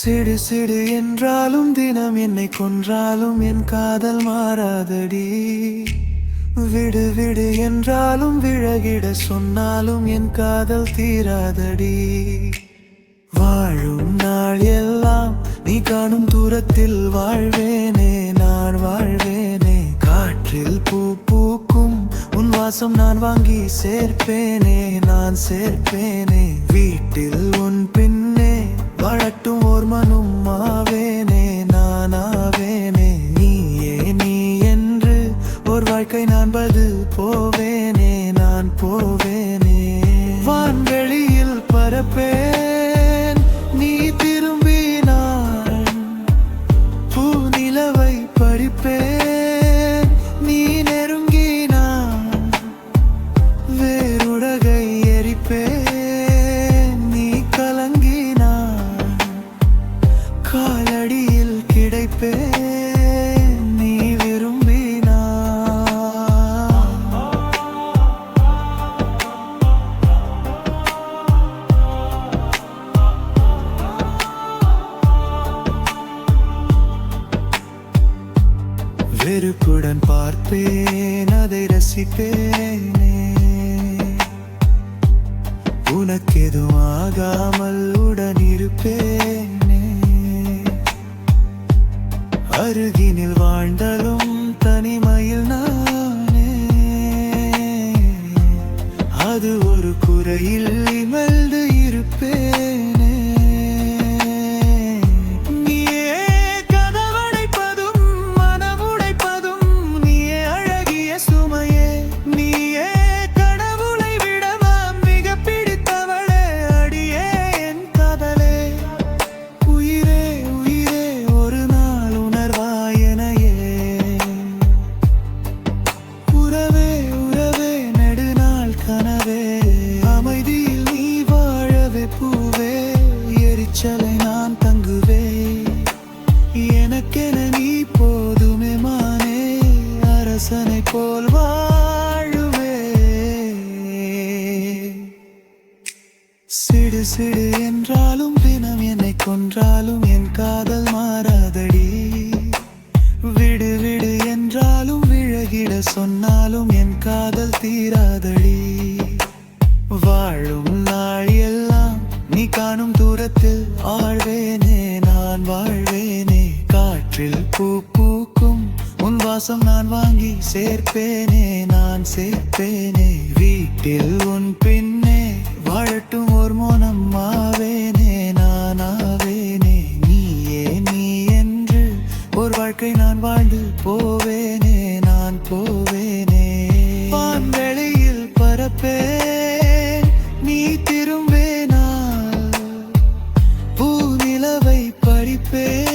சிடு சிடு என்றாலும் தினம் என்னை கொன்றாலும் என் காதல் மாறாதடி. விடு விடு என்றாலும் விழகிட சொன்னாலும் என் காதல் தீராதடி. வாழும் நாள் எல்லாம் நீ காணும் தூரத்தில் வாழ்வேனே, நான் வாழ்வேனே. காற்றில் பூ பூக்கும் உன் வாசம் நான் வாங்கி சேர்ப்பேனே, நான் சேர்ப்பேனே. வீட்டில் உன் பின்னே வாழட்டும் ஓர் மனும் ஆவேனே, நான் ஆவேனே. நீயே நீ என்று ஒரு வாழ்க்கை நான் பதில் போவேனே, நான் போவேனே. வான்வெளியில் பரப்பேன் நீ திரும்பினான், பூ நிலவை பறிப்பேன் நீ நெருங்கினான். வேறுடகை எரிப்பேன் நீ கலங்கினான், காலடியில் கிடைப்பேன் நீ விரும்பினான். வெறுப்புடன் பார்ப்பேன் அதை ரசிப்பேனே, உனக்கெதுவும் ஆகாமல் உடன் இருப்பேனே. அருகினில் வாழ்ந்தாலும் தனிமையில் நானே, அது ஒரு குறையில் இமழ்ந்து இருப்பேனே. நீயே கதவடைப்பதும் மனமுடைப்பதும், நீயே அழகிய சுமையே, நீயே கடவுளை விடவா மிக பிடித்தவளே, அடியே என் காதலே. உயிரே உயிரே ஒரு நாள் உணர்வாயனையே, உறவே உறவே நெடுநாள் கனவே. அமைதியில் நீ வாழவே பூவே, எரிச்சலை நான் தங்குவே. எனக்கென நீ போதுமே மானே, அரசனை போல் வாழுவே. சிடு சிடு என்றாலும் தினம் என்னை கொன்றாலும் என் காதல் மாறாதடி. விடு விடு என்றாலும் விழகிட சொன்னாலும் என் காதல் தீராதடி. வாழும் நாள் எல்லாம் நீ காணும் தூரத்தில் ஆழ்வேனே, நான் வாழ்வேனே. காற்றில் பூ பூக்கும் உன் வாசம் நான் வாங்கி சேர்ப்பேனே, நான் சேர்ப்பேனே. வீட்டில் உன் பின்னே வாழட்டும் ஓர் மோனம் ஆவேனே, நான் ஆவேனே. நீயே நீ என்று ஒரு வாழ்க்கை நான் வாழ்ந்து போவேனே, நான் போவேனே. வான்வெளியில் பரப்பேன் நீ திரும்பினான், பூ நிலவை பறிப்பேன்